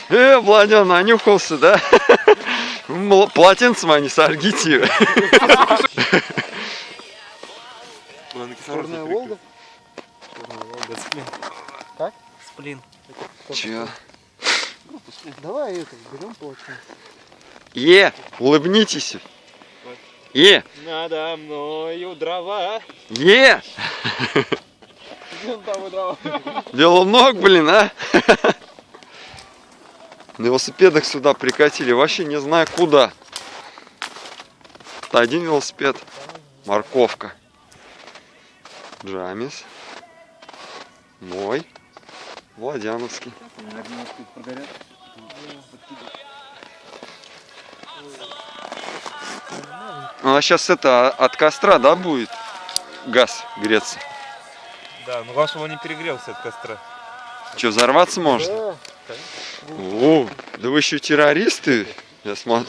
Владян нанюхался, да? Полотенцем они сожгите. Черная Волга? Черная Волга, сплин. Как? Сплин. Че? Давай это, берем полотенце. Улыбнитесь. Надо мною дрова. Дело много, блин, а? На велосипедах сюда прикатили, вообще не знаю куда. Один велосипед, морковка, Джамис, мой, Владяновский. Ну а сейчас это от костра, да, будет газ греться? Да, ну главное, чтобы он не перегрелся от костра. Что, взорваться может? Да. О, да вы еще террористы, я смотрю.